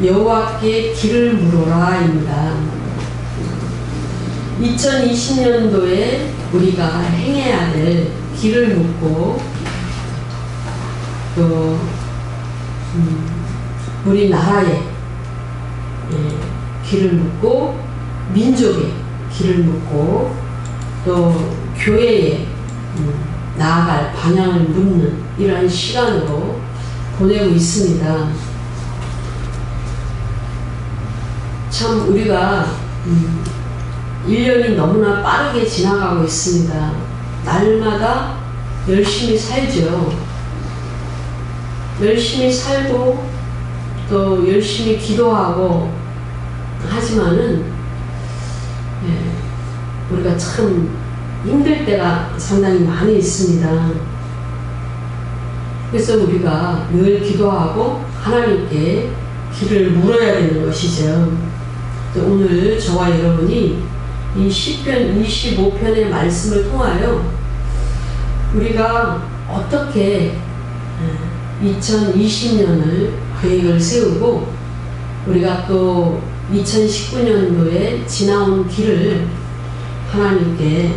여호와께 길을 물어라입니다. 2020년도에 우리가 행해야 될 길을 묻고 또 우리 나라의 길을 묻고 민족의 길을 묻고 또 교회에 나아갈 방향을 묻는 이러한 시간으로 보내고 있습니다. 참 우리가 1년이 너무나 빠르게 지나가고 있습니다. 날마다 열심히 살죠. 열심히 살고 또 열심히 기도하고 하지만은 우리가 참 힘들 때가 상당히 많이 있습니다. 그래서 우리가 늘 기도하고 하나님께 길을 물어야 되는 것이죠. 오늘 저와 여러분이 이 시편 25편의 말씀을 통하여 우리가 어떻게 2020년을 계획을 세우고 우리가 또 2019년도에 지나온 길을 하나님께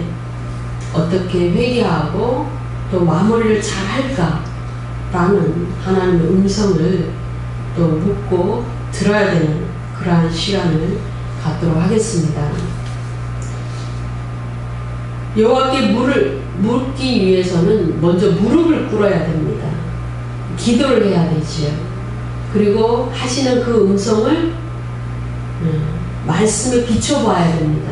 어떻게 회개하고 또 마무리를 잘 할까라는 하나님의 음성을 또 묻고 들어야 되는 그러한 시간을 갖도록 하겠습니다. 여호와께 묻기 위해서는 먼저 무릎을 꿇어야 됩니다. 기도를 해야 되지요. 그리고 하시는 그 음성을 말씀에 비춰봐야 됩니다.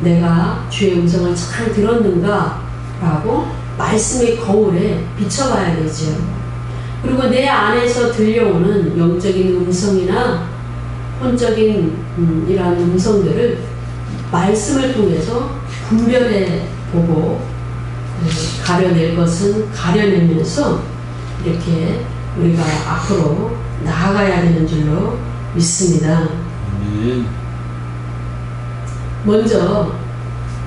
내가 주의 음성을 잘 들었는가? 라고 말씀의 거울에 비춰봐야 되죠. 그리고 내 안에서 들려오는 영적인 음성이나 혼적인 이러한 음성들을 말씀을 통해서 분별해 보고 가려낼 것은 가려내면서 이렇게 우리가 앞으로 나아가야 되는 줄로 믿습니다. 먼저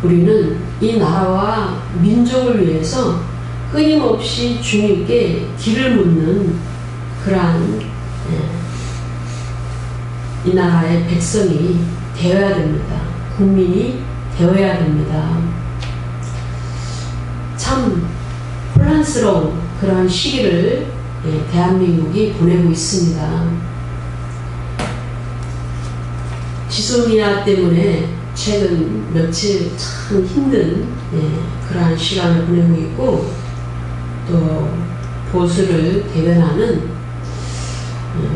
우리는 이 나라와 민족을 위해서 끊임없이 주님께 길을 묻는 그러한 이 나라의 백성이 되어야 됩니다. 국민이 되어야 됩니다. 참 혼란스러운 그런 시기를 대한민국이 보내고 있습니다. 지소미아 때문에 최근 며칠 참 힘든 그러한 시간을 보내고 있고 또 보수를 대변하는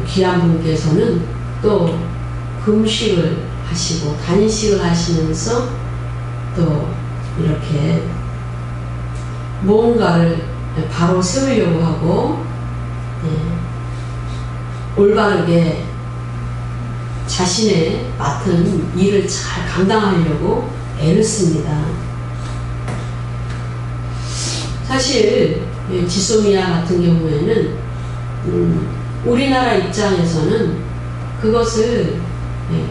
귀한 분께서는 또 금식을 하시고 단식을 하시면서 또 이렇게 무언가를 바로 세우려고 하고 올바르게 자신의 맡은 일을 잘 감당하려고 애를 씁니다. 사실 지소미아 같은 경우에는 우리나라 입장에서는 그것을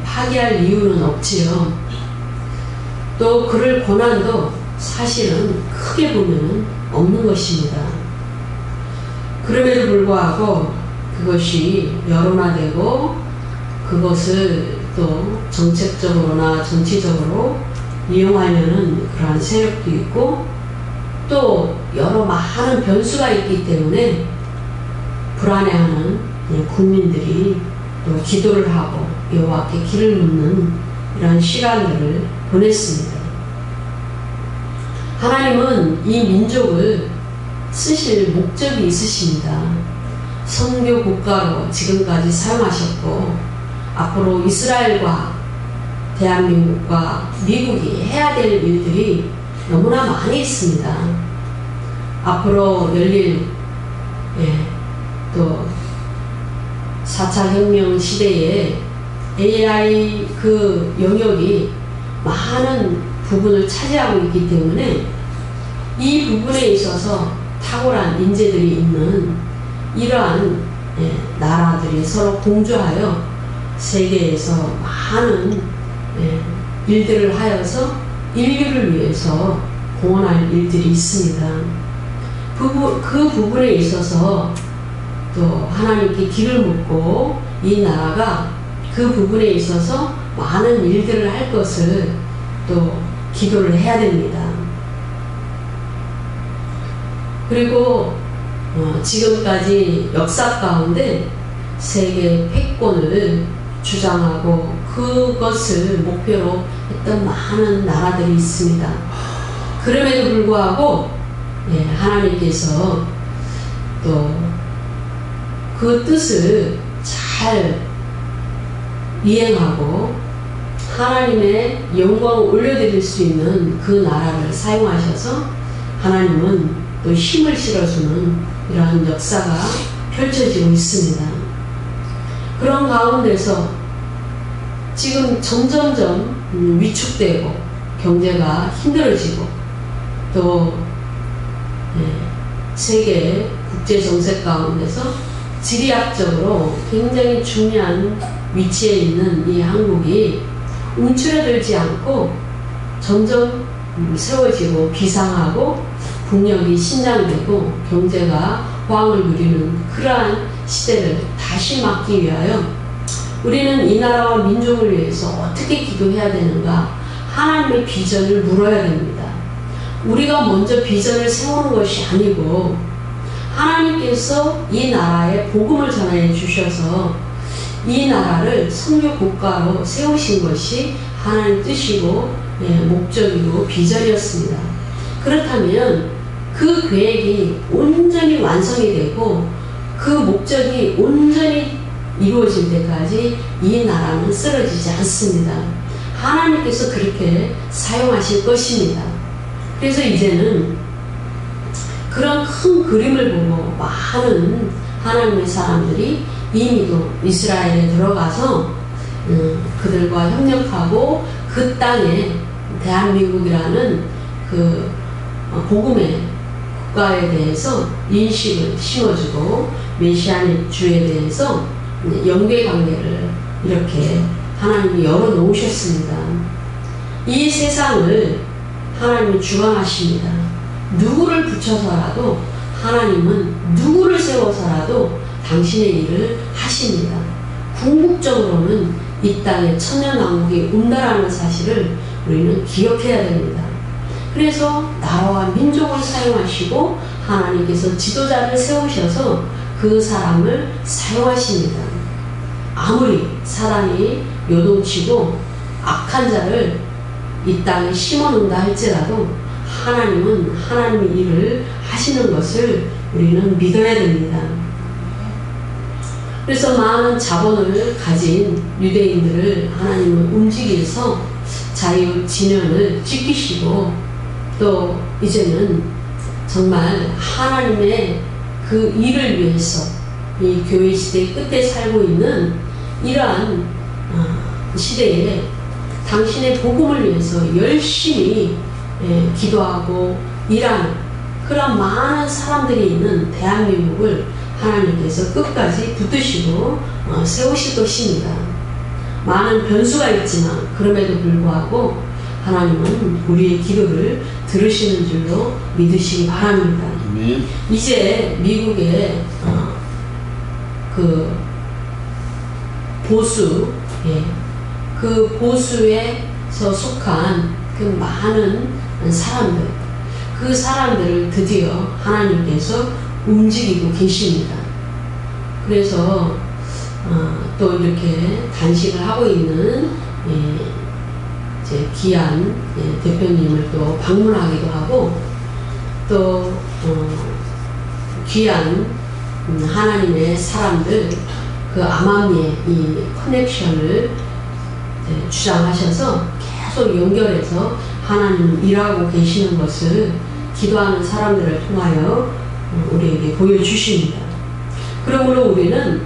파기할 이유는 없지요. 또 그럴 고난도 사실은 크게 보면 없는 것입니다. 그럼에도 불구하고 그것이 여론화되고 그것을 또 정책적으로나 정치적으로 이용하려는 그러한 세력도 있고 또 여러 많은 변수가 있기 때문에 불안해하는 국민들이 또 기도를 하고 여호와께 길을 묻는 이런 시간들을 보냈습니다. 하나님은 이 민족을 쓰실 목적이 있으십니다. 선교 국가로 지금까지 사용하셨고 앞으로 이스라엘과 대한민국과 미국이 해야 될 일들이 너무나 많이 있습니다. 앞으로 열릴 또 4차 혁명 시대에 AI 그 영역이 많은 부분을 차지하고 있기 때문에 이 부분에 있어서 탁월한 인재들이 있는 이러한 나라들이 서로 공조하여 세계에서 많은 일들을 하여서 인류를 위해서 공헌할 일들이 있습니다. 그 부분에 있어서 또 하나님께 길을 묻고 이 나라가 그 부분에 있어서 많은 일들을 할 것을 또 기도를 해야 됩니다. 그리고 지금까지 역사 가운데 세계 패권을 주장하고 그것을 목표로 했던 많은 나라들이 있습니다. 그럼에도 불구하고 하나님께서 또 그 뜻을 잘 이행하고 하나님의 영광을 올려드릴 수 있는 그 나라를 사용하셔서 하나님은 또 힘을 실어주는 이러한 역사가 펼쳐지고 있습니다. 그런 가운데서 지금 점점점 위축되고 경제가 힘들어지고 또 세계 국제 정세 가운데서 지리학적으로 굉장히 중요한 위치에 있는 이 한국이 움츠러들지 않고 점점 세워지고 비상하고 국력이 신장되고 경제가 호황을 누리는 그러한 시대를 다시 막기 위하여 우리는 이 나라와 민족을 위해서 어떻게 기도해야 되는가, 하나님의 비전을 물어야 됩니다. 우리가 먼저 비전을 세우는 것이 아니고 하나님께서 이 나라에 복음을 전해 주셔서 이 나라를 선교 국가로 세우신 것이 하나님 뜻이고 목적이고 비전이었습니다. 그렇다면 그 계획이 온전히 완성이 되고 그 목적이 온전히 이루어질 때까지 이 나라는 쓰러지지 않습니다. 하나님께서 그렇게 사용하실 것입니다. 그래서 이제는 그런 큰 그림을 보고 많은 하나님의 사람들이 이미도 이스라엘에 들어가서 그들과 협력하고 그 땅에 대한민국이라는 그 복음의 국가에 대해서 인식을 심어주고 메시아닉 주에 대해서 연계관계를 이렇게 하나님이 열어놓으셨습니다. 이 세상을 하나님이 주관하십니다. 누구를 붙여서라도 하나님은 누구를 세워서라도 당신의 일을 하십니다. 궁극적으로는 이 땅에 천년왕국이 온다라는 사실을 우리는 기억해야 됩니다. 그래서 나라와 민족을 사용하시고 하나님께서 지도자를 세우셔서 그 사람을 사용하십니다. 아무리 사단이 요동치고 악한 자를 이 땅에 심어놓는다 할지라도 하나님은 하나님의 일을 하시는 것을 우리는 믿어야 됩니다. 그래서 많은 자본을 가진 유대인들을 하나님은 움직여서 자유 진영을 지키시고 또 이제는 정말 하나님의 그 일을 위해서 이 교회 시대 끝에 살고 있는 이러한 시대에 당신의 복음을 위해서 열심히 기도하고 일하는 그런 많은 사람들이 있는 대한민국을 하나님께서 끝까지 붙드시고 세우실 것입니다. 많은 변수가 있지만 그럼에도 불구하고 하나님은 우리의 기도를 들으시는 줄로 믿으시기 바랍니다. 아멘. 이제 미국의 그 보수, 그 보수에서 속한 그 많은 사람들, 그 사람들을 드디어 하나님께서 움직이고 계십니다. 그래서 또 이렇게 단식을 하고 있는 이제 귀한 대표님을 또 방문하기도 하고 또 귀한 하나님의 사람들 그 암암리의 이 커넥션을 주장하셔서 계속 연결해서 하나님 일하고 계시는 것을 기도하는 사람들을 통하여 우리에게 보여주십니다. 그러므로 우리는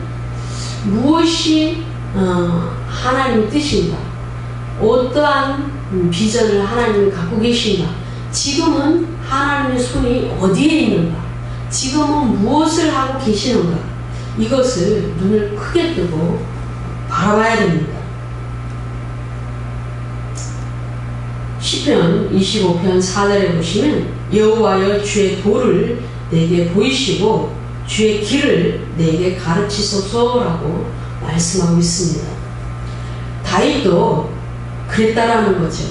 무엇이 하나님의 뜻인가, 어떠한 비전을 하나님이 갖고 계신가, 지금은 하나님의 손이 어디에 있는가, 지금은 무엇을 하고 계시는가, 이것을 눈을 크게 뜨고 바라봐야 됩니다. 시편 25편 4절에 보시면 여호와여 주의 도를 내게 보이시고 주의 길을 내게 가르치소서라고 말씀하고 있습니다. 다윗도 그랬다라는 거죠.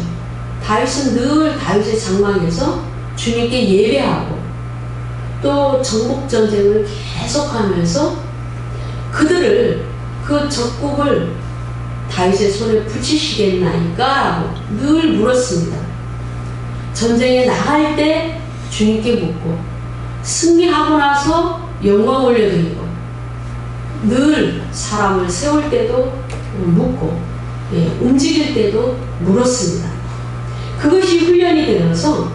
다윗은 늘 다윗의 장막에서 주님께 예배하고 또 정복전쟁을 계속하면서 그들을 그 적국을 다윗의 손에 붙이시겠나이까? 라고 늘 물었습니다. 전쟁에 나갈 때 주님께 묻고 승리하고 나서 영광 올려드리고 늘 사람을 세울 때도 묻고 움직일 때도 물었습니다. 그것이 훈련이 되어서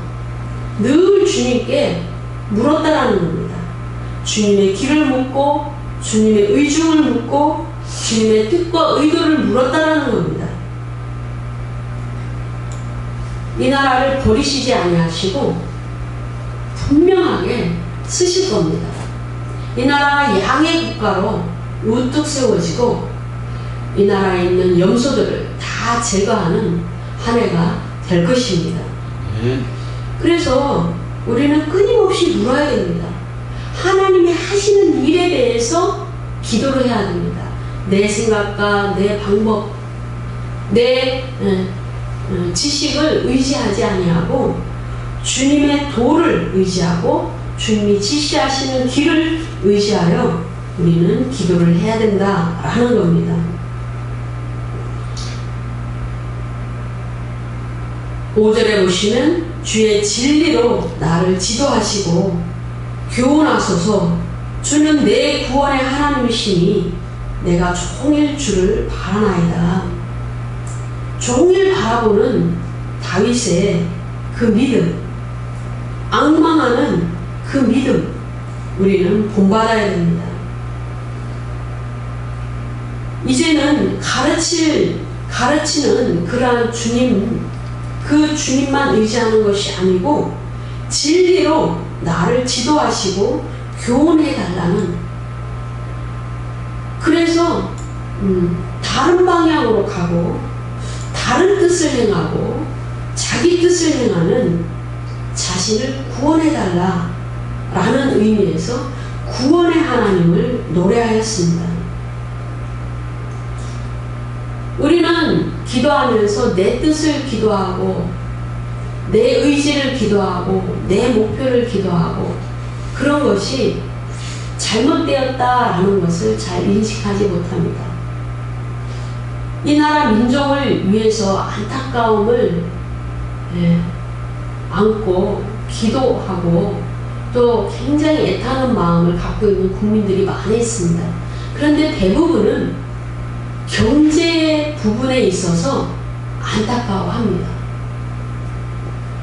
늘 주님께 물었다라는 겁니다. 주님의 길을 묻고 주님의 의중을 묻고 주님의 뜻과 의도를 물었다라는 겁니다. 이 나라를 버리시지 아니하시고 분명하게 쓰실 겁니다. 이 나라가 양의 국가로 우뚝 세워지고 이 나라에 있는 염소들을 다 제거하는 한 해가 될 것입니다. 그래서 우리는 끊임없이 물어야 됩니다. 하나님이 하시는 일에 대해서 기도를 해야 됩니다. 내 생각과 내 방법, 내 지식을 의지하지 아니하고 주님의 도를 의지하고 주님이 지시하시는 길을 의지하여 우리는 기도를 해야 된다라는 겁니다. 5절에 보시면 주의 진리로 나를 지도하시고 교훈하소서. 주는 내 구원의 하나님이시니 내가 종일 주를 바라나이다. 종일 바라보는 다윗의 그 믿음, 앙망하는 그 믿음, 우리는 본받아야 됩니다. 이제는 가르치는 그러한 주님, 그 주님만 의지하는 것이 아니고 진리로 나를 지도하시고 교훈해 달라는, 그래서 다른 방향으로 가고 다른 뜻을 행하고 자기 뜻을 행하는 자신을 구원해 달라라는 의미에서 구원의 하나님을 노래하였습니다. 우리는 기도하면서 내 뜻을 기도하고 내 의지를 기도하고 내 목표를 기도하고 그런 것이 잘못되었다라는 것을 잘 인식하지 못합니다. 이 나라 민족을 위해서 안타까움을 안고 기도하고 또 굉장히 애타는 마음을 갖고 있는 국민들이 많이 있습니다. 그런데 대부분은 경제 부분에 있어서 안타까워합니다.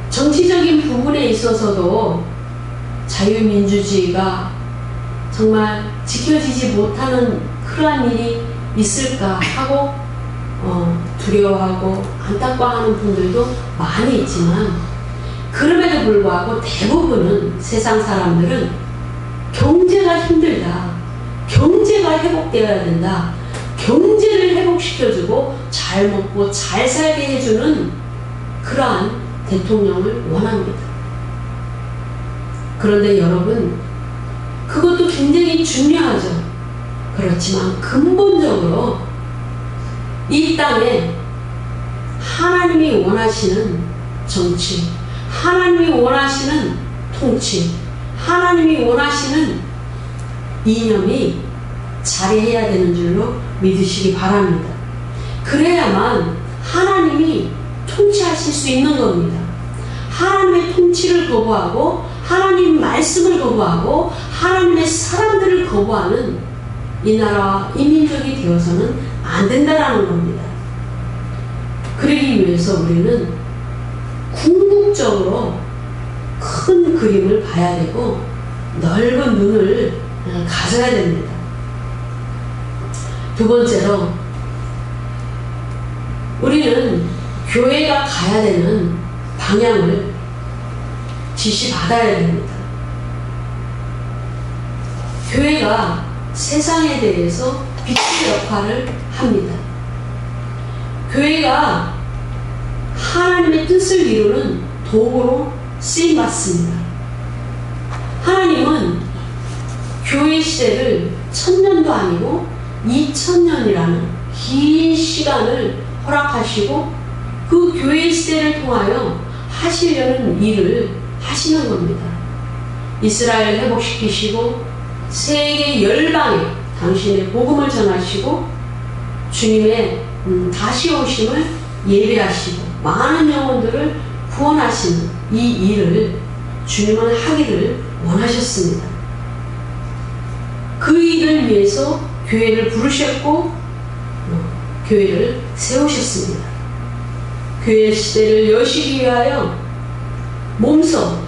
정치적인 부분에 있어서도 자유민주주의가 정말 지켜지지 못하는 그러한 일이 있을까 하고 두려워하고 안타까워하는 분들도 많이 있지만, 그럼에도 불구하고 대부분은 세상 사람들은 경제가 힘들다, 경제가 회복되어야 된다, 경제를 회복시켜주고 잘 먹고 잘 살게 해주는 그러한 대통령을 원합니다. 그런데 여러분, 그것도 굉장히 중요하죠. 그렇지만 근본적으로 이 땅에 하나님이 원하시는 정치, 하나님이 원하시는 통치, 하나님이 원하시는 이념이 자리해야 되는 줄로 믿으시기 바랍니다. 그래야만 하나님이 통치하실 수 있는 겁니다. 하나님의 통치를 거부하고 하나님 말씀을 거부하고 하나님의 사람들을 거부하는 이 나라와 이 민족이 되어서는 안 된다라는 겁니다. 그러기 위해서 우리는 궁극적으로 큰 그림을 봐야 되고 넓은 눈을 가져야 됩니다. 두 번째로, 우리는 교회가 가야 되는 방향을 지시받아야 됩니다. 교회가 세상에 대해서 빛의 역할을 합니다. 교회가 하나님의 뜻을 이루는 도구로 쓰임받습니다. 하나님은 교회 시대를 1000년도 아니고 2000년이라는 긴 시간을 허락하시고 그 교회 시대를 통하여 하시려는 일을 하시는 겁니다. 이스라엘 회복시키시고 세계 열방에 당신의 복음을 전하시고 주님의 다시 오심을 예배하시고 많은 영혼들을 구원하시는 이 일을 주님은 하기를 원하셨습니다. 그 일을 위해서 교회를 부르셨고 교회를 세우셨습니다. 교회 시대를 여시기 위하여 몸소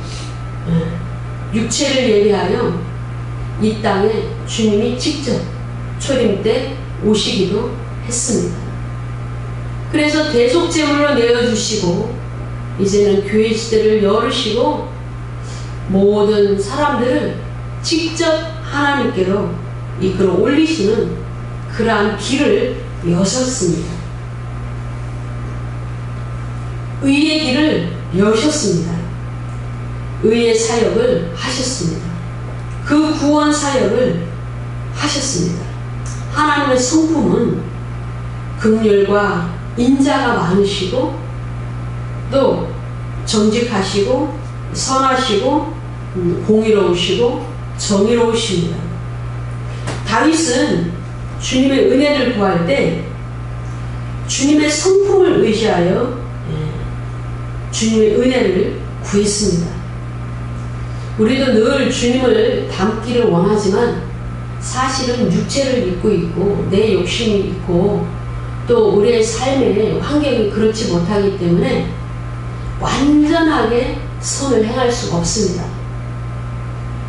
육체를 예비하여 이 땅에 주님이 직접 초림 때 오시기도 했습니다. 그래서 대속제물로 내어주시고 이제는 교회 시대를 열으시고 모든 사람들을 직접 하나님께로 이끌어 올리시는 그러한 길을 여셨습니다. 의의 길을 여셨습니다. 의의 사역을 하셨습니다. 그 구원 사역을 하셨습니다. 하나님의 성품은 긍휼과 인자가 많으시고 또 정직하시고 선하시고 공의로우시고 정의로우십니다. 다윗은 주님의 은혜를 구할 때 주님의 성품을 의지하여 주님의 은혜를 구했습니다. 우리도 늘 주님을 닮기를 원하지만 사실은 육체를 입고 있고 내 욕심이 있고 또 우리의 삶의 환경이 그렇지 못하기 때문에 완전하게 선을 행할 수가 없습니다.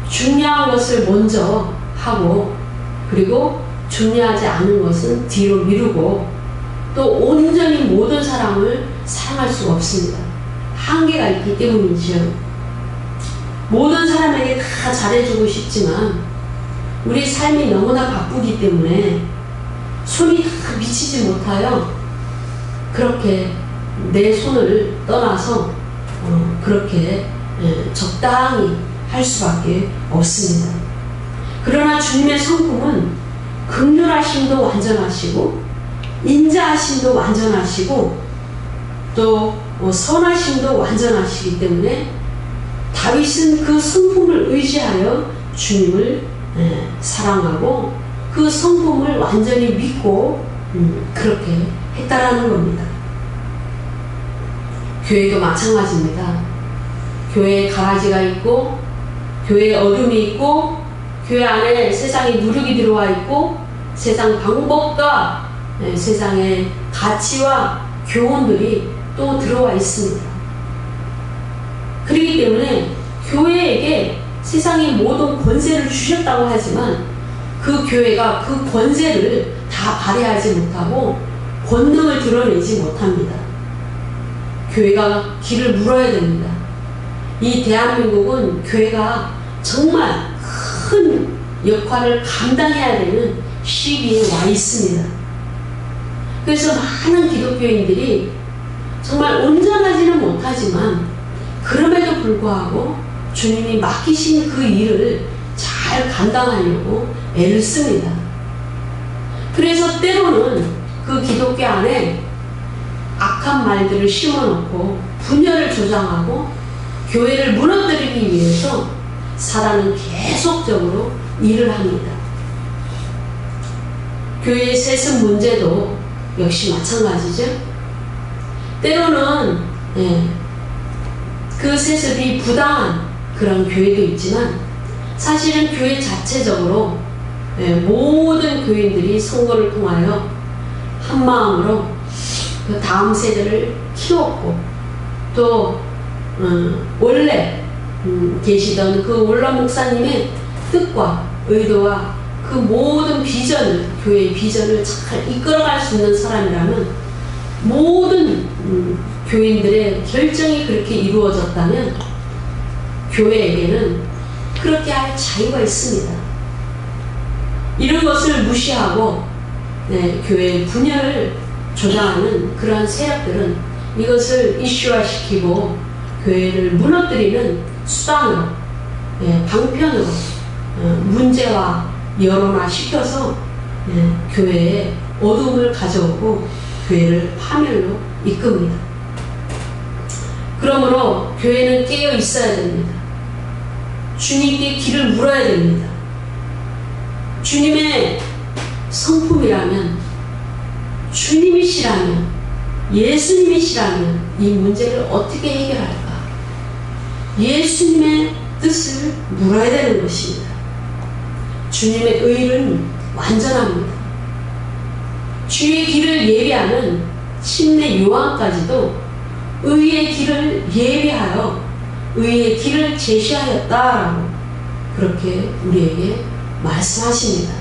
중요한 것을 먼저 하고 그리고 중요하지 않은 것은 뒤로 미루고 또 온전히 모든 사람을 사랑할 수가 없습니다. 한계가 있기 때문이죠. 모든 사람에게 다 잘해주고 싶지만 우리 삶이 너무나 바쁘기 때문에 손이 다 미치지 못하여 그렇게 내 손을 떠나서 그렇게 적당히 할 수밖에 없습니다. 그러나 주님의 성품은 긍휼하심도 완전하시고 인자하심도 완전하시고 또 선하심도 완전하시기 때문에 다윗은 그 성품을 의지하여 주님을 사랑하고 그 성품을 완전히 믿고 그렇게 했다라는 겁니다. 교회도 마찬가지입니다. 교회에 가라지가 있고 교회에 어둠이 있고 교회 안에 세상의 누룩이 들어와 있고 세상 방법과 세상의 가치와 교훈들이 또 들어와 있습니다. 그렇기 때문에 교회에게 세상의 모든 권세를 주셨다고 하지만 그 교회가 그 권세를 다 발휘하지 못하고 권능을 드러내지 못합니다. 교회가 길을 물어야 됩니다. 이 대한민국은 교회가 정말 큰 역할을 감당해야 되는 시기에 와 있습니다. 그래서 많은 기독교인들이 정말 온전하지는 못하지만 그럼에도 불구하고 주님이 맡기신 그 일을 잘 감당하려고 애를 씁니다. 그래서 때로는 그 기독교 안에 악한 말들을 심어놓고 분열을 조장하고 교회를 무너뜨리기 위해서 사단은 계속적으로 일을 합니다. 교회의 세습 문제도 역시 마찬가지죠. 때로는 그 세습이 부당한 그런 교회도 있지만 사실은 교회 자체적으로 모든 교인들이 선거를 통하여 한 마음으로 그 다음 세대를 키웠고 또 원래 계시던 그 원로 목사님의 뜻과 의도와 그 모든 비전을 교회의 비전을 잘 이끌어갈 수 있는 사람이라면 모든 교인들의 결정이 그렇게 이루어졌다면 교회에게는 그렇게 할 자유가 있습니다. 이런 것을 무시하고 교회의 분열을 조장하는 그러한 세력들은 이것을 이슈화시키고 교회를 무너뜨리는 수단으로 방편으로 문제와 여론화 시켜서 교회에 어둠을 가져오고 교회를 파멸로 이끕니다. 그러므로 교회는 깨어 있어야 됩니다. 주님께 길을 물어야 됩니다. 주님의 성품이라면, 주님이시라면, 예수님이시라면 이 문제를 어떻게 해결할까? 예수님의 뜻을 물어야 되는 것입니다. 주님의 의는 완전합니다. 주의 길을 예비하는 침례 요한까지도 의의 길을 예비하여 의의 길을 제시하였다라고 그렇게 우리에게 말씀하십니다.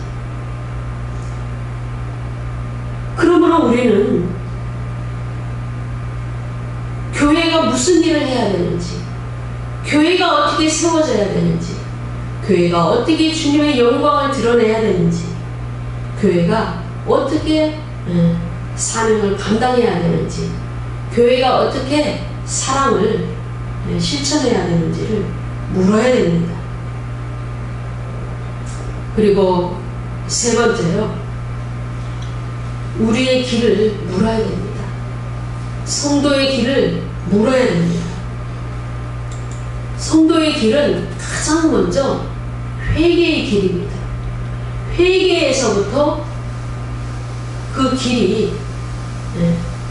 그러므로 우리는 교회가 무슨 일을 해야 되는지, 교회가 어떻게 세워져야 되는지, 교회가 어떻게 주님의 영광을 드러내야 되는지, 교회가 어떻게 사명을 감당해야 되는지, 교회가 어떻게 사랑을 실천해야 되는지를 물어야 됩니다. 그리고 세 번째로 우리의 길을 물어야 됩니다. 성도의 길을 물어야 됩니다. 성도의 길은 가장 먼저 회개의 길입니다. 회개에서부터 그 길이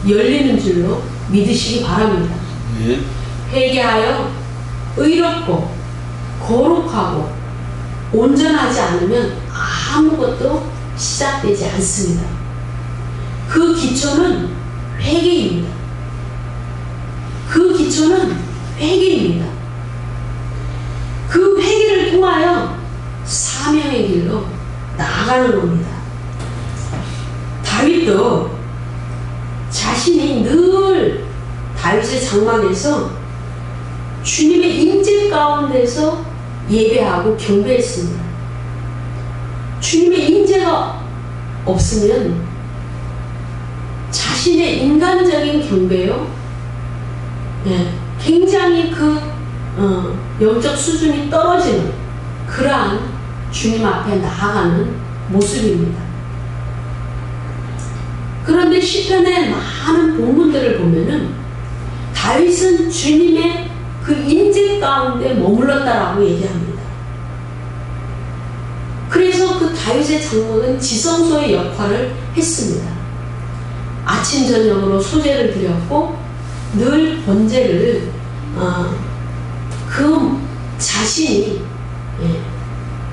열리는 줄로 믿으시기 바랍니다. 회개하여 의롭고 거룩하고 온전하지 않으면 아무것도 시작되지 않습니다. 그 기초는 회개입니다. 그 기초는 회개입니다. 그 회개를 통하여 사명의 길로 나아가는 겁니다. 다윗도 자신이 늘 다윗의 장막에서 주님의 임재 가운데서 예배하고 경배했습니다. 주님의 임재가 없으면 자신의 인간적인 경배요, 굉장히 그 영적 수준이 떨어지는 그러한 주님 앞에 나아가는 모습입니다. 그런데 시편의 많은 본문들을 보면은 다윗은 주님의 그 임재 가운데 머물렀다라고 얘기합니다. 그래서 그 다윗의 장막은 지성소의 역할을 했습니다. 아침 저녁으로 소제를 드렸고 늘 번제를 그 자신이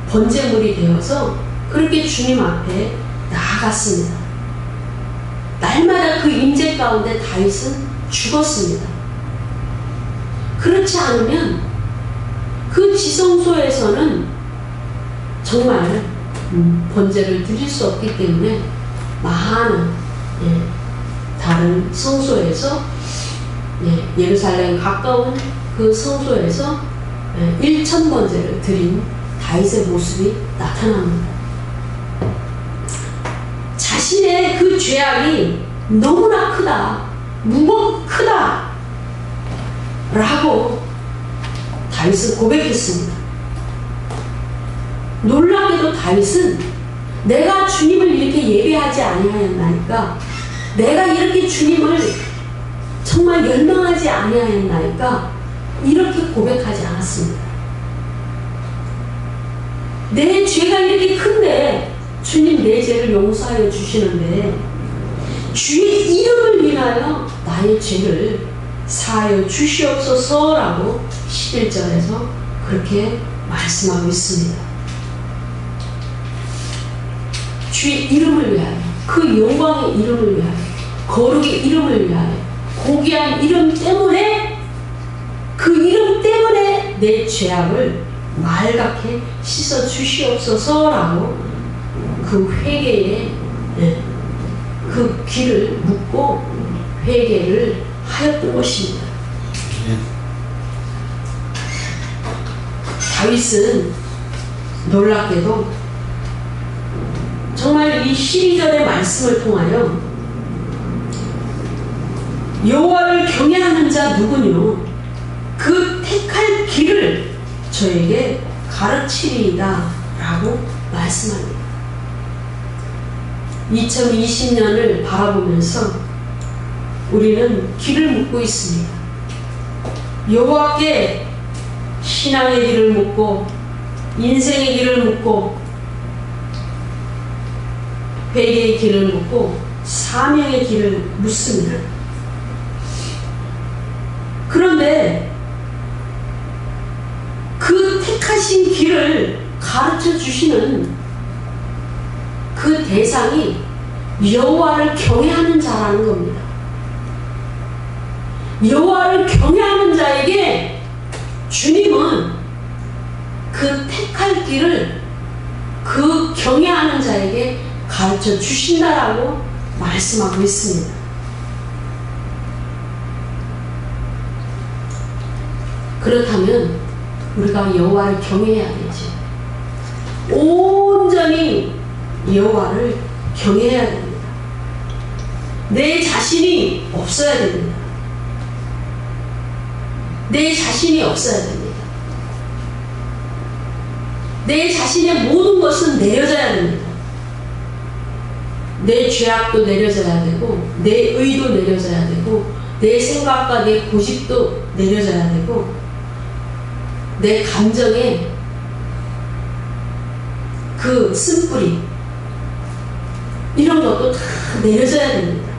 번제물이 되어서 그렇게 주님 앞에 나아갔습니다. 날마다 그 임재 가운데 다윗은 죽었습니다. 그렇지 않으면 그 지성소에서는 정말 번제를 드릴 수 없기 때문에 많은 다른 성소에서 예루살렘 가까운 그 성소에서 1000번제를 드린 다윗의 모습이 나타납니다. 자신의 그 죄악이 너무나 크다, 무겁고 크다 라고 다윗은 고백했습니다. 놀랍게도 다윗은 내가 주님을 이렇게 예배하지 아니하였나이까, 내가 이렇게 주님을 정말 열망하지 아니하였나이까 이렇게 고백하지 않았습니다. 내 죄가 이렇게 큰데 주님 내 죄를 용서하여 주시는데 주의 이름을 위하여 나의 죄를 사하여 주시옵소서라고 11절에서 그렇게 말씀하고 있습니다. 주의 이름을 위하여, 그 영광의 이름을 위하여, 거룩의 이름을 위하여, 고귀한 이름 때문에, 그 이름 때문에 내 죄악을 말갛게 씻어 주시옵소서라고 그 회개의 그 길을 묻고 회개를 하였던 것입니다. 다윗은 놀랍게도 정말 이 12절의 말씀을 통하여 여호와를 경외하는 자 누구뇨? 그 택할 길을 저에게 가르치리이다 라고 말씀합니다. 2020년을 바라보면서 우리는 길을 묻고 있습니다. 여호와께 신앙의 길을 묻고 인생의 길을 묻고 회개의 길을 묻고 사명의 길을 묻습니다. 그런데 그 택하신 길을 가르쳐 주시는 그 대상이 여호와를 경외하는 자라는 겁니다. 여호와를 경외하는 자에게 주님은 그 택할 길을 그 경외하는 자에게 가르쳐 주신다라고 말씀하고 있습니다. 그렇다면 우리가 여호와를 경외해야겠지. 온전히 여호와를 경외해야 됩니다. 내 자신이 없어야 됩니다. 내 자신이 없어야 됩니다. 내 자신의 모든 것은 내려져야 됩니다. 내 죄악도 내려져야 되고 내 의도 내려져야 되고 내 생각과 내 고집도 내려져야 되고 내 감정의 그 쓴뿌리 이런 것도 다 내려져야 됩니다.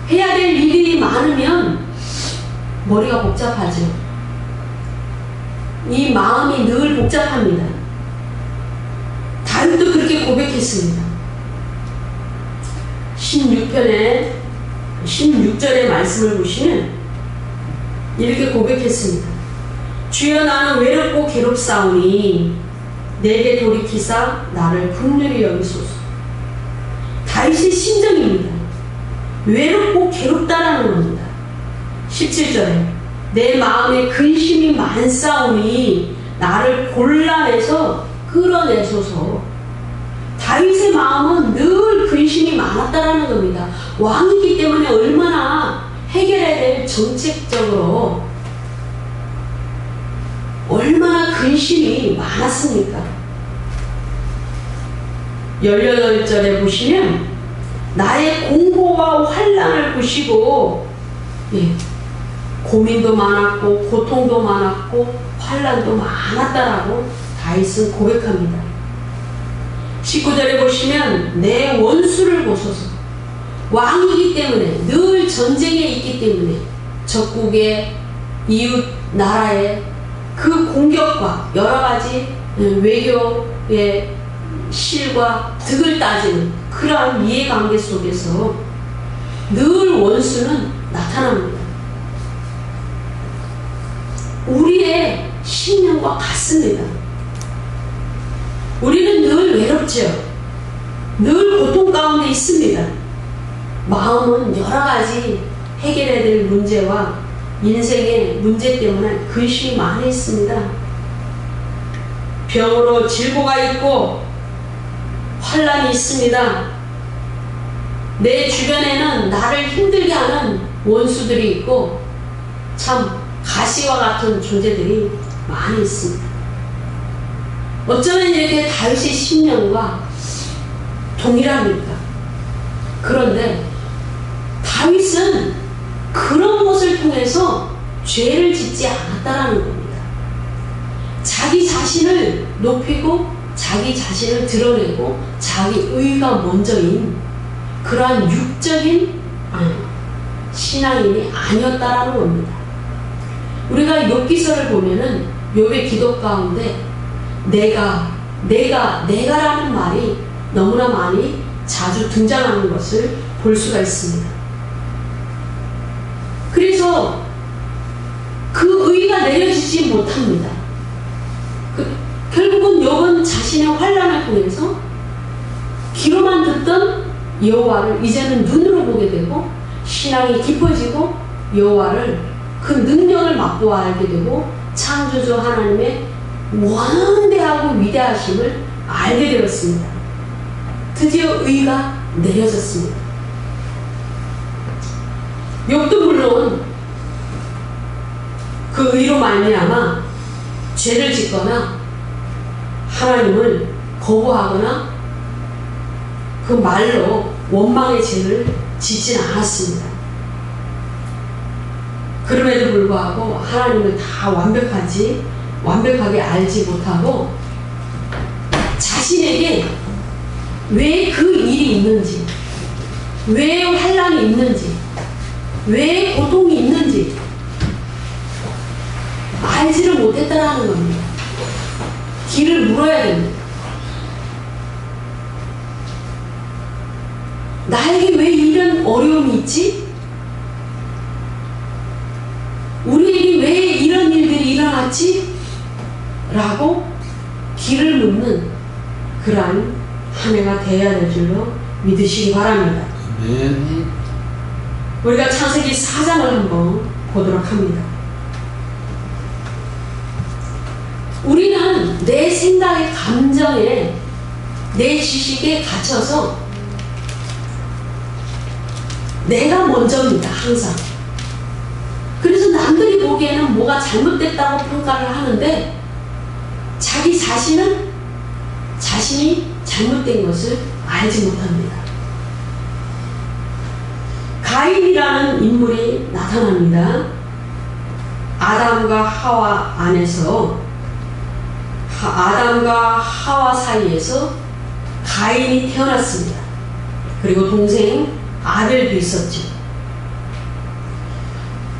해야 될 일이 많으면 머리가 복잡하죠. 이 마음이 늘 복잡합니다. 다윗도 그렇게 고백했습니다. 16편의 16절의 말씀을 보시면 이렇게 고백했습니다. 주여 나는 외롭고 괴롭사오니 내게 돌이키사 나를 긍휼히 여기소서. 다윗의 심정입니다. 외롭고 괴롭다라는 겁니다. 17절에 내 마음에 근심이 많사오니 나를 곤란해서 끌어내소서. 다윗의 마음은 늘 근심이 많았다라는 겁니다. 왕이기 때문에 얼마나 해결해야 될 정책적으로 얼마나 근심이 많았습니까? 18절에 보시면 나의 공고와 환난을 보시고 고민도 많았고 고통도 많았고 환난도 많았다라고 다윗은 고백합니다. 19절에 보시면 내 원수를 보소서. 왕이기 때문에 늘 전쟁에 있기 때문에 적국의 이웃 나라의 그 공격과 여러가지 외교의 실과 득을 따지는 그러한 이해관계 속에서 늘 원수는 나타납니다. 우리의 신념과 같습니다. 우리는 늘 외롭죠. 늘 고통 가운데 있습니다. 마음은 여러가지 해결해야 될 문제와 인생의 문제 때문에 근심이 많이 있습니다. 병으로 질고가 있고 환난이 있습니다. 내 주변에는 나를 힘들게 하는 원수들이 있고 참 가시와 같은 존재들이 많이 있습니다. 어쩌면 이렇게 다윗의 심령과 동일합니까? 그런데 다윗은 그런 것을 통해서 죄를 짓지 않았다라는 겁니다. 자기 자신을 높이고 자기 자신을 드러내고 자기 의가 먼저인 그러한 육적인 신앙인이 아니었다라는 겁니다. 우리가 욥기서를 보면은 욥의 기도 가운데 내가라는 말이 너무나 많이 자주 등장하는 것을 볼 수가 있습니다. 그래서 그 의가 내려지지 못합니다. 결국은 욥은 자신의 환난을 통해서 귀로만 듣던 여호와를 이제는 눈으로 보게 되고 신앙이 깊어지고 여호와를 그 능력을 맛보아 알게 되고 창조주 하나님의 원대하고 위대하심을 알게 되었습니다. 드디어 의가 내려졌습니다. 욥도 물론 그 의로 말미암아 죄를 짓거나 하나님을 거부하거나 그 말로 원망의 죄를 짓지는 않았습니다. 그럼에도 불구하고 하나님을 다 완벽하게 알지 못하고 자신에게 왜 그 일이 있는지, 왜 환난이 있는지, 왜 고통이 있는지 알지를 못했다라는 겁니다. 길을 물어야 됩니다. 나에게 왜 이런 어려움이 있지? 우리에게 왜 이런 일들이 일어났지? 라고 길을 묻는 그러한 한 해가 되어야 될 줄로 믿으시기 바랍니다. 아멘. 우리가 창세기 4장을 한번 보도록 합니다. 우리는 내 생각의 감정에 내 지식에 갇혀서 내가 먼저입니다. 항상. 그래서 남들이 보기에는 뭐가 잘못됐다고 평가를 하는데 자기 자신은 자신이 잘못된 것을 알지 못합니다. 가인이라는 인물이 나타납니다. 아담과 하와 안에서 아담과 하와 사이에서 가인이 태어났습니다. 그리고 동생 아벨도 있었죠.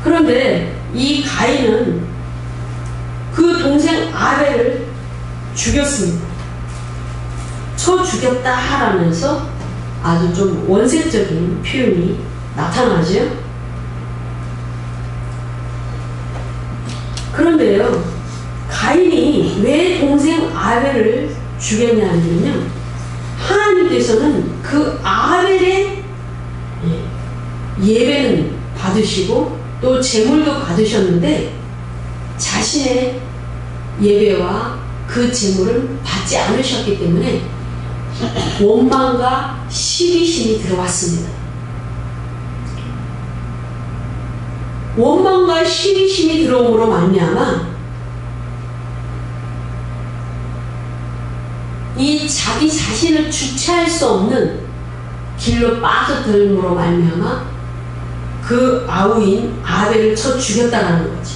그런데 이 가인은 그 동생 아벨을 죽였습니다. 쳐 죽였다 하라면서 아주 좀 원색적인 표현이 나타나죠. 그런데요, 가인이 왜 동생 아벨을 죽였냐면요, 하나님께서는 그 아벨의 예배는 받으시고 또 제물도 받으셨는데 자신의 예배와 그 제물을 받지 않으셨기 때문에 원망과 시기심이 들어왔습니다. 원망과 시기심이 들어옴으로 말미암아 이 자기 자신을 주체할 수 없는 길로 빠져들므로 말미암아 그 아우인 아벨을 쳐 죽였다라는 거지.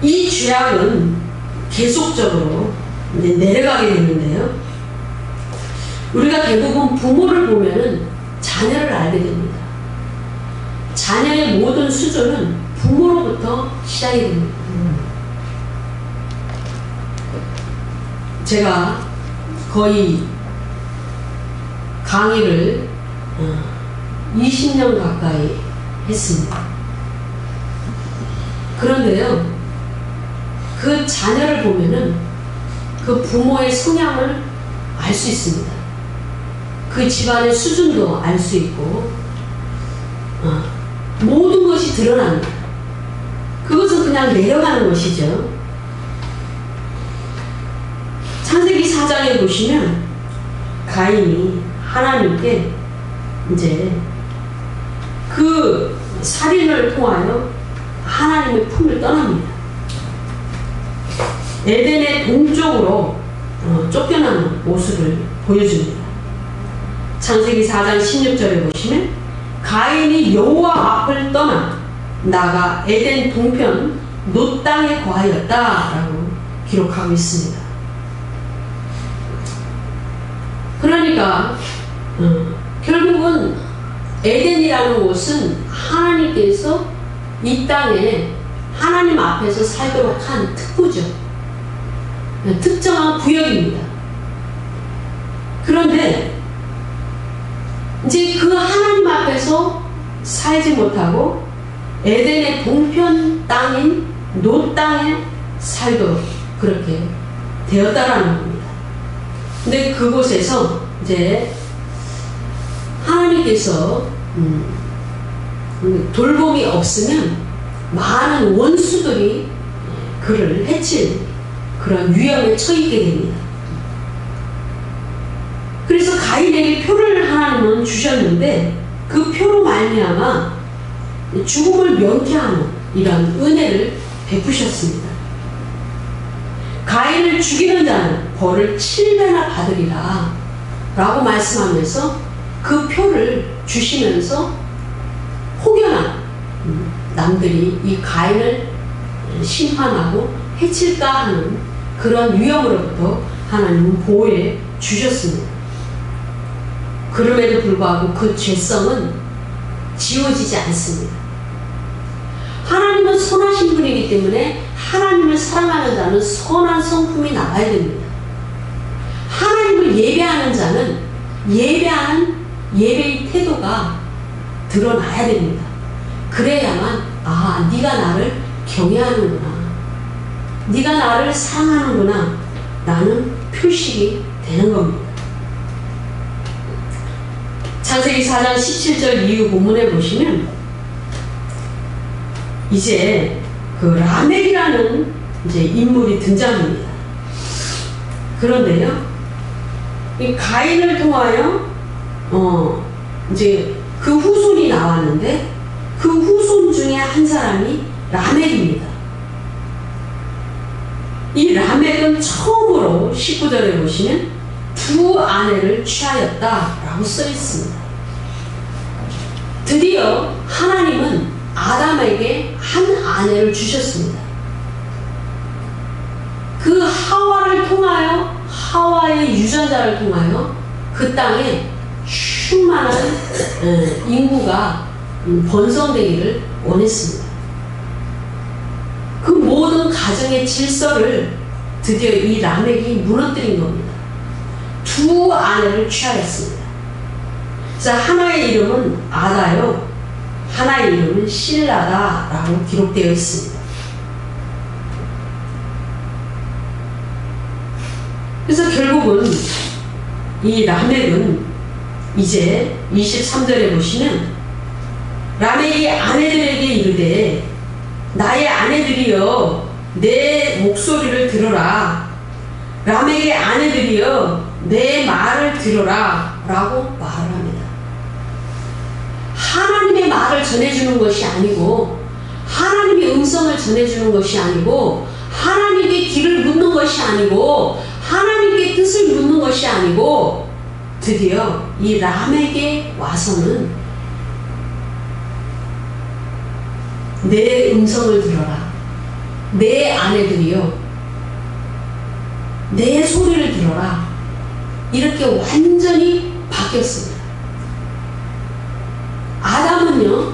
이 죄악은 계속적으로 내려가게 되는데요. 우리가 대부분 부모를 보면은 자녀를 알게 됩니다. 자녀의 모든 수준은 부모로부터 시작이 됩니다. 제가 거의 강의를 20년 가까이 했습니다. 그런데요, 그 자녀를 보면은 그 부모의 성향을 알 수 있습니다. 그 집안의 수준도 알 수 있고, 모든 것이 드러납니다. 그것은 그냥 내려가는 것이죠. 창세기 4장에 보시면 가인이 하나님께 이제 그 살인을 통하여 하나님의 품을 떠납니다. 에덴의 동쪽으로 쫓겨나는 모습을 보여줍니다. 창세기 4장 16절에 보시면 가인이 여호와 앞을 떠나 나가 에덴 동편 놋 땅에 거하였다라고 기록하고 있습니다. 그러니까 결국은 에덴이라는 곳은 하나님께서 이 땅에 하나님 앞에서 살도록 한 특구죠. 특정한 구역입니다. 그런데 이제 그 하나님 앞에서 살지 못하고 에덴의 동편 땅인 놋 땅에 살도록 그렇게 되었다라는 겁니다. 근데 그곳에서 이제 하나님께서 돌봄이 없으면 많은 원수들이 그를 해칠 그런 위험에 처하게 됩니다. 그래서 가인에게 표를 하나님은 주셨는데 그 표로 말미암아 죽음을 면케하는 이런 은혜를 베푸셨습니다. 가인을 죽이는 자는 벌을 7배나 받으리라 라고 말씀하면서 그 표를 주시면서 혹여나 남들이 이 가인을 심판하고 해칠까 하는 그런 위험으로부터 하나님은 보호해 주셨습니다. 그럼에도 불구하고 그 죄성은 지워지지 않습니다. 하나님은 선하신 분이기 때문에 하나님을 사랑하는 자는 선한 성품이 나와야 됩니다. 하나님을 예배하는 자는 예배하는 예배의 태도가 드러나야 됩니다. 그래야만 아, 네가 나를 경외하는구나, 네가 나를 사랑하는구나 라는 표식이 되는 겁니다. 창세기 4장 17절 이후 본문에 보시면 이제 그 라멕이라는 이제 인물이 등장합니다. 그런데요, 이 가인을 통하여 이제 그 후손이 나왔는데 그 후손 중에 한 사람이 라멕입니다. 이 라멕은 처음으로 19절에 보시면 두 아내를 취하였다라고 써 있습니다. 드디어 하나님은 아담에게 한 아내를 주셨습니다. 그 하와를 통하여, 하와의 유전자를 통하여 그 땅에 충만한 인구가 번성되기를 원했습니다. 그 모든 가정의 질서를 드디어 이 라멕이 무너뜨린 겁니다. 두 아내를 취하였습니다. 그래서 하나의 이름은 아다요, 하나의 이름은 실라다라고 기록되어 있습니다. 그래서 결국은 이 라멕은 이제 23절에 보시면 라멕이 아내들에게 이르되 나의 아내들이여 내 목소리를 들어라, 라멕의 아내들이여 내 말을 들어라 라고 말을 합니다. 하나님의 말을 전해주는 것이 아니고, 하나님의 음성을 전해주는 것이 아니고, 하나님께 길을 묻는 것이 아니고, 하나님께 뜻을 묻는 것이 아니고, 드디어 이 라멕에 와서는 내 음성을 들어라, 내 아내들이여 내 소리를 들어라, 이렇게 완전히 바뀌었습니다. 아담은요,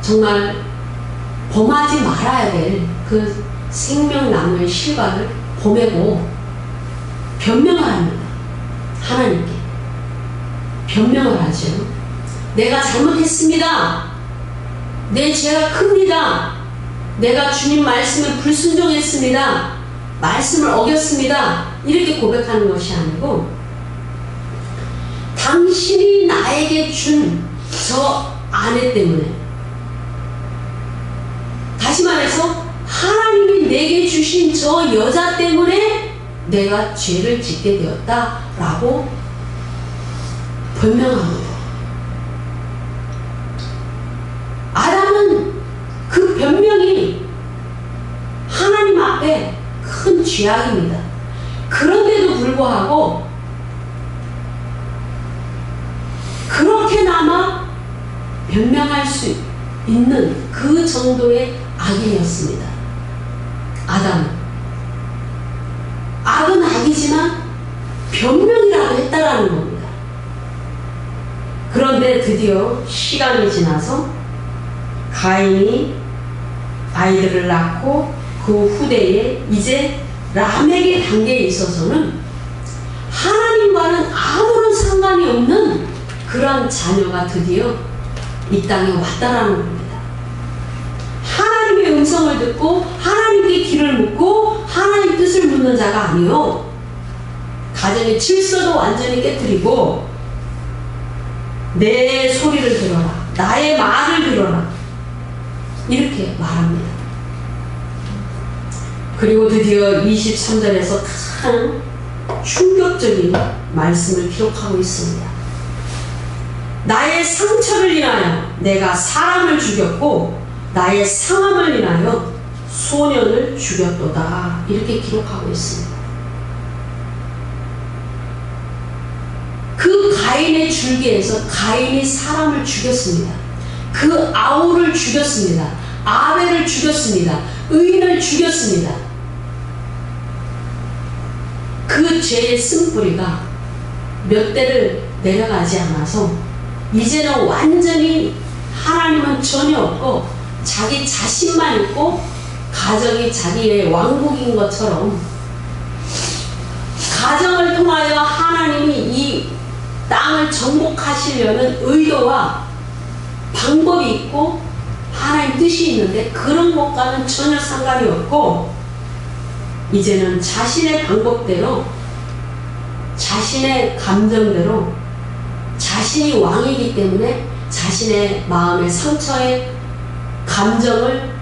정말 범하지 말아야 될 그 생명나무의 실과를 범하고 변명을 합니다. 하나님께 변명을 하죠. 내가 잘못했습니다. 내 죄가 큽니다. 내가 주님 말씀에 불순종했습니다. 말씀을 어겼습니다. 이렇게 고백하는 것이 아니고, 당신이 나에게 준 저 아내 때문에, 다시 말해서 하나님이 내게 주신 저 여자 때문에 내가 죄를 짓게 되었다라고 변명합니다. 아담은 그 변명이 하나님 앞에 큰 죄악입니다. 그런데도 불구하고 그렇게나마 변명할 수 있는 그 정도의 악인이었습니다. 아담은 악은 악이지만 변명이라고 했다라는 겁니다. 그런데 드디어 시간이 지나서 가인이 아이들을 낳고 그 후대에 이제 라멕의 단계에 있어서는 하나님과는 아무런 상관이 없는 그런 자녀가 드디어 이 땅에 왔다라는 겁니다. 하나님의 음성을 듣고 하나님께 길을 묻고 하나님 뜻을 묻는 자가 아니요, 가정의 질서도 완전히 깨뜨리고 내 소리를 들어라, 나의 말을 들어라, 이렇게 말합니다. 그리고 드디어 23절에서 가장 충격적인 말씀을 기록하고 있습니다. 나의 상처를 인하여 내가 사람을 죽였고 나의 상함을 인하여 소년을 죽였도다. 이렇게 기록하고 있습니다. 그 가인의 줄기에서 가인이 사람을 죽였습니다. 그 아우를 죽였습니다. 아벨을 죽였습니다. 의인을 죽였습니다. 그 죄의 쓴뿌리가 몇 대를 내려가지 않아서 이제는 완전히 하나님은 전혀 없고 자기 자신만 있고 가정이 자기의 왕국인 것처럼 가정을 통하여 하나님이 이 땅을 정복하시려는 의도와 방법이 있고 하나님 뜻이 있는데 그런 것과는 전혀 상관이 없고 이제는 자신의 방법대로 자신의 감정대로 자신이 왕이기 때문에 자신의 마음의 상처의 감정을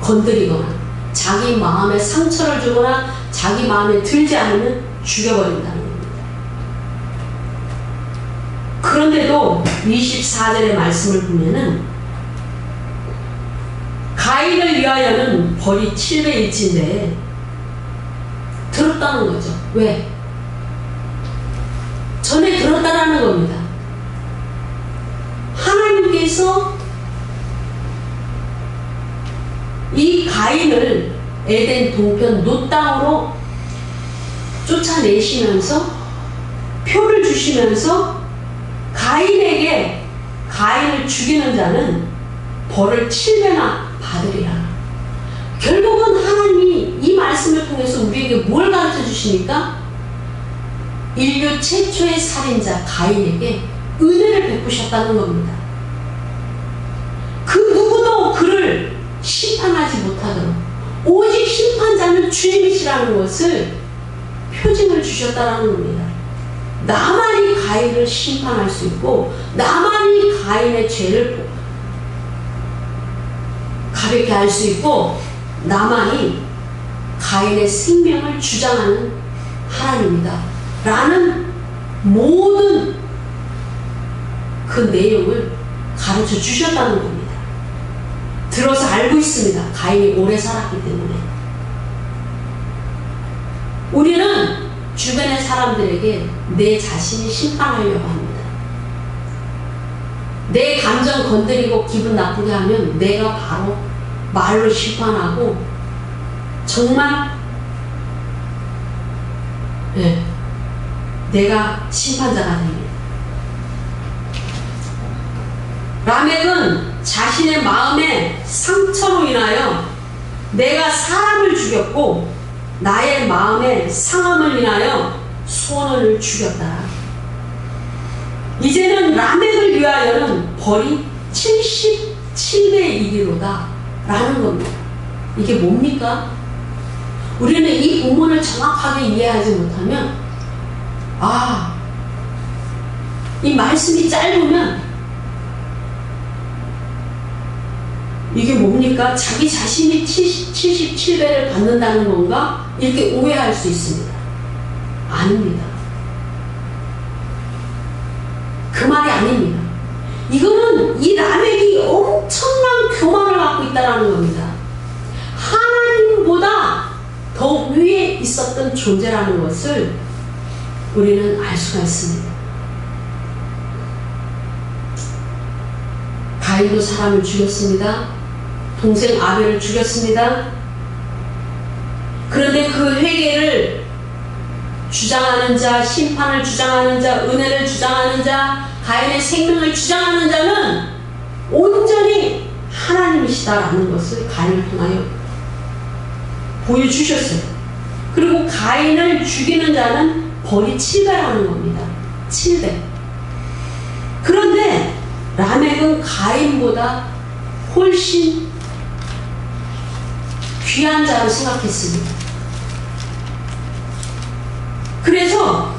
건드리거나 자기 마음에 상처를 주거나 자기 마음에 들지 않으면 죽여버린다는 겁니다. 그런데도 24절의 말씀을 보면은 가인을 위하여는 벌이 700일치인데 들었다는 거죠. 왜? 전에 들었다라는 겁니다. 하나님께서 이 가인을 에덴 동편 놋 땅으로 쫓아내시면서 표를 주시면서 가인에게 가인을 죽이는 자는 벌을 7배나 받으리라. 결국은 하나님이 이 말씀을 통해서 우리에게 뭘 가르쳐 주십니까? 인류 최초의 살인자 가인에게 은혜를 베푸셨다는 겁니다. 그 누구도 그를 심판하지 못하도록 오직 심판자는 주님이시라는 것을 표징을 주셨다는 겁니다. 나만이 가인을 심판할 수 있고 나만이 가인의 죄를 가볍게 할 수 있고 나만이 가인의 생명을 주장하는 하나님이다 라는 모든 그 내용을 가르쳐 주셨다는 겁니다. 들어서 알고 있습니다. 가인이 오래 살았기 때문에. 우리는 주변의 사람들에게 내 자신이 심판하려고 합니다. 내 감정 건드리고 기분 나쁘게 하면 내가 바로 말로 심판하고 정말 내가 심판자가 됩니다. 라멕은 자신의 마음의 상처로 인하여 내가 사람을 죽였고 나의 마음의 상함을 인하여 소년을 죽였다. 이제는 라멕을 위하여는 벌이 77배에 이르로다 라는 겁니다. 이게 뭡니까? 우리는 이 본문을 정확하게 이해하지 못하면 이 말씀이 짧으면 이게 뭡니까? 자기 자신이 77배를 받는다는 건가? 이렇게 오해할 수 있습니다. 아닙니다. 그 말이 아닙니다. 이거는 이 라멕이 엄청난 교만을 갖고 있다는 겁니다. 하나님보다 더 위에 있었던 존재라는 것을 우리는 알 수가 있습니다. 가인도 사람을 죽였습니다. 동생 아벨을 죽였습니다. 그런데 그 회개를 주장하는 자, 심판을 주장하는 자, 은혜를 주장하는 자, 가인의 생명을 주장하는 자는 온전히 하나님이시다라는 것을 가인을 통하여 보여주셨어요. 그리고 가인을 죽이는 자는 벌이 7배라는 겁니다. 7배. 그런데 라멕은 가인보다 훨씬 귀한 자로 생각했습니다. 그래서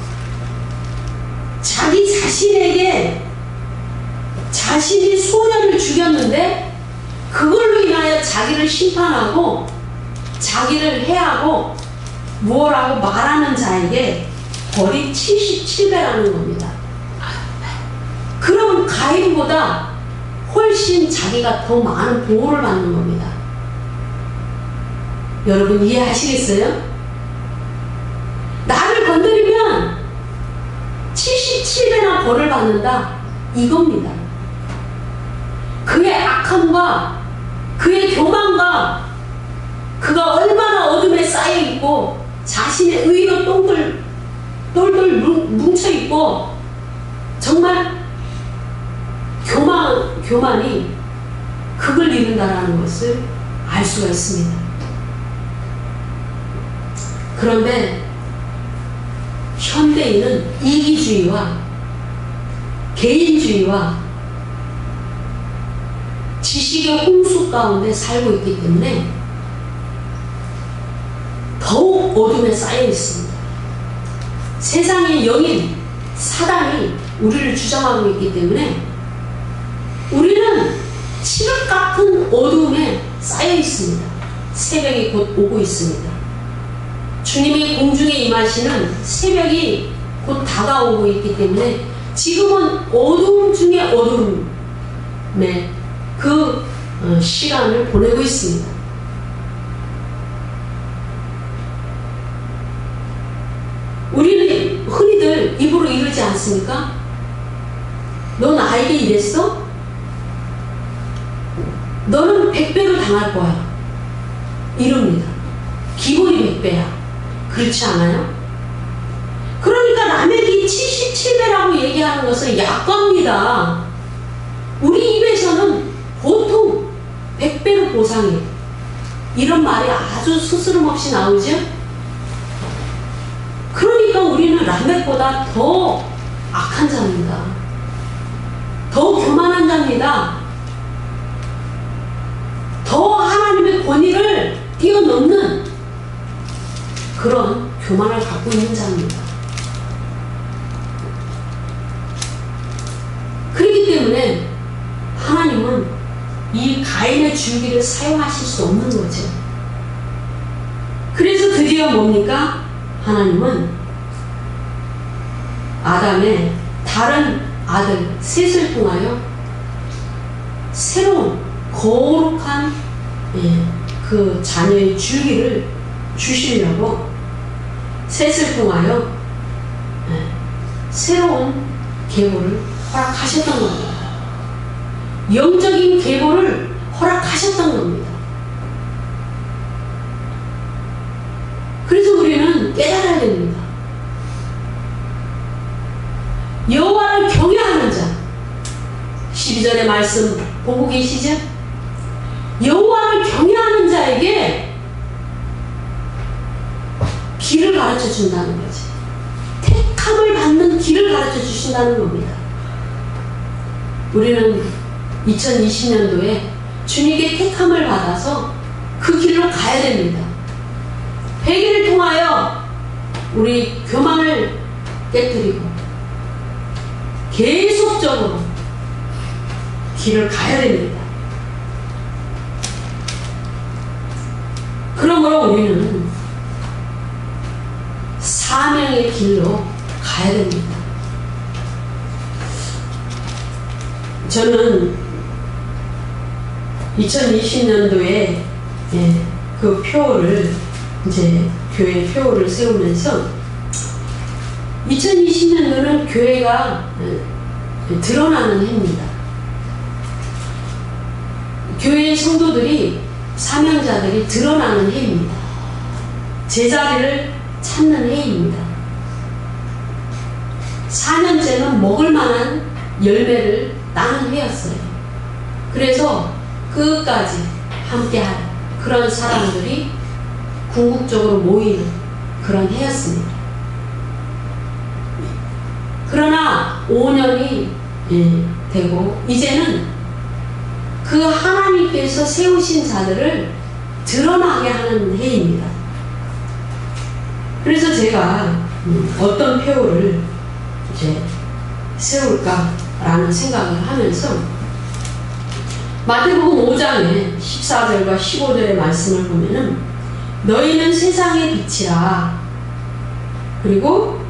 자기 자신에게 자신이 소년을 죽였는데 그걸로 인하여 자기를 심판하고 자기를 해하고 뭐라고 말하는 자에게 벌이 77배라는 겁니다. 그러면 가인보다 훨씬 자기가 더 많은 보호를 받는 겁니다. 여러분 이해하시겠어요? 나를 건드리면 77배나 벌을 받는다 이겁니다. 그의 악함과 그의 교만과 그가 얼마나 어둠에 쌓여있고 자신의 의로 똘똘 뭉쳐있고 정말 교만이 극을 이룬다라는 것을 알 수가 있습니다. 그런데 현대인은 이기주의와 개인주의와 지식의 홍수 가운데 살고 있기 때문에 더욱 어둠에 쌓여 있습니다. 세상의 영인 사단이 우리를 주장하고 있기 때문에 우리는 칠흑 같은 어둠에 쌓여 있습니다. 새벽이 곧 오고 있습니다. 주님이 공중에 임하시는 새벽이 곧 다가오고 있기 때문에 지금은 어둠 중에 어둠에 그 시간을 보내고 있습니다. 우리는 흔히들 입으로 이러지 않습니까? 너 나에게 이랬어? 너는 100배로 당할 거야. 이럽니다. 기본이 100배야. 그렇지 않아요? 그러니까 남에게 77배라고 얘기하는 것은 약과입니다. 우리 입에서는 보통 100배로 보상해. 이런 말이 아주 스스럼 없이 나오죠? 그러니까 우리는 라멕보다 더 악한 자입니다. 더 교만한 자입니다. 더 하나님의 권위를 뛰어넘는 그런 교만을 갖고 있는 자입니다. 그렇기 때문에 하나님은 이 가인의 줄기를 사용하실 수 없는 거죠. 그래서 드디어 뭡니까? 하나님은 아담의 다른 아들 셋을 통하여 새로운 거룩한 그 자녀의 줄기를 주시려고 셋을 통하여 새로운 계보를 허락하셨던 겁니다. 영적인 계보를 허락하셨던 겁니다. 그래서 우리는 깨달아야 됩니다. 여호와를 경외하는 자, 12절의 말씀 보고 계시죠? 여호와를 경외하는 자에게 길을 가르쳐 준다는 거지. 택함을 받는 길을 가르쳐 주신다는 겁니다. 우리는 2020년도에 주님께 택함을 받아서 그 길로 가야 됩니다. 회개를 통하여 우리 교만을 깨뜨리고 계속적으로 길을 가야 됩니다. 그러므로 우리는 사명의 길로 가야 됩니다. 저는 2020년도에 그 표를 이제 교회 표를 세우면서 2020년도는 교회가 드러나는 해입니다. 교회의 성도들이 사명자들이 드러나는 해입니다. 제자리를 찾는 해입니다. 4년째는 먹을 만한 열매를 따는 해였어요. 그래서 끝까지 함께할 그런 사람들이 궁극적으로 모이는 그런 해였습니다. 그러나 5년이 되고 이제는 그 하나님께서 세우신 자들을 드러나게 하는 해입니다. 그래서 제가 어떤 표를 이제 세울까라는 생각을 하면서 마태복음 5장의 14절과 15절의 말씀을 보면은 너희는 세상의 빛이라. 그리고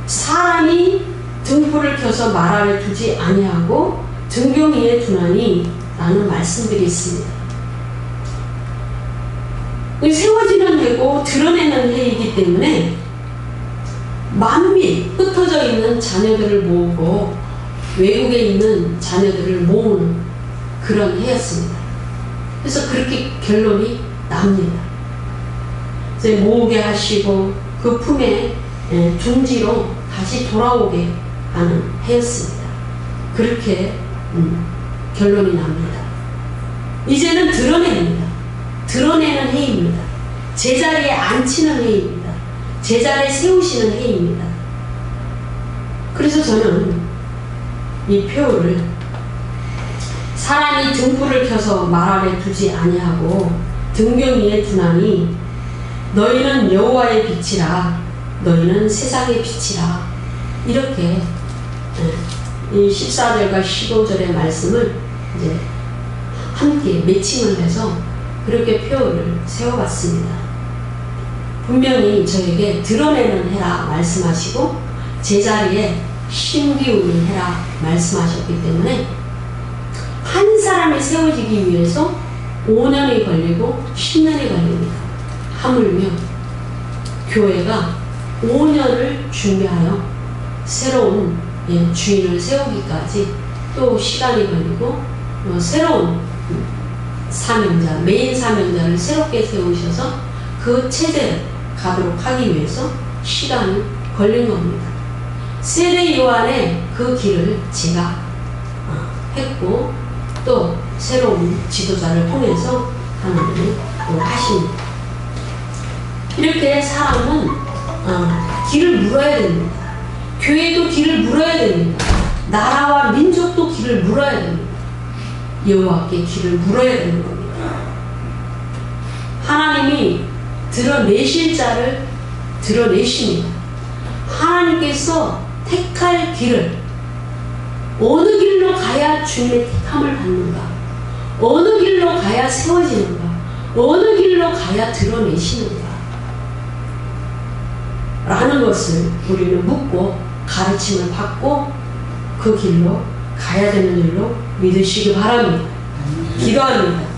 사람이 등불을 켜서 말 아래 두지 아니하고 등경 위에 두나니 라는 말씀들이 있습니다. 세워지는 해고 드러내는 해이기 때문에 만민 흩어져 있는 자녀들을 모으고 외국에 있는 자녀들을 모으는 그런 해였습니다. 그래서 그렇게 결론이 납니다. 그래서 모으게 하시고 그 품에 둥지로 다시 돌아오게 하는 해였습니다. 그렇게 결론이 납니다. 이제는 드러냅니다. 드러내는 해입니다. 제자리에 앉히는 해입니다. 제자리에 세우시는 해입니다. 그래서 저는 이 표를 사람이 등불을 켜서 말 아래 두지 아니하고 등경 위에 두나니 너희는 여호와의 빛이라 너희는 세상의 빛이라 이렇게 이 14절과 15절의 말씀을 이제 함께 매칭을 해서 그렇게 표를 세워봤습니다. 분명히 저에게 드러내는 해라 말씀하시고 제자리에 심기우는 해라 말씀하셨기 때문에 한 사람이 세워지기 위해서 5년이 걸리고 10년이 걸립니다. 하물며 교회가 5년을 준비하여 새로운 주인을 세우기까지 또 시간이 걸리고 새로운 사명자, 메인 사명자를 새롭게 세우셔서 그 체제를 가도록 하기 위해서 시간이 걸린 겁니다. 세례 요한의 그 길을 제가 했고 또 새로운 지도자를 통해서 하나님이 하십니다. 이렇게 사람은 길을 물어야 됩니다. 교회도 길을 물어야 됩니다. 나라와 민족도 길을 물어야 됩니다. 여호와께 길을 물어야 되는 겁니다. 하나님이 드러내실 자를 드러내십니다. 하나님께서 택할 길을 어느 길로 가야 주님의 택함을 받는가, 어느 길로 가야 세워지는가, 어느 길로 가야 드러내시는가 라는 것을 우리는 묻고 가르침을 받고 그 길로 가야 되는 일로 믿으시기 바랍니다. 기도합니다.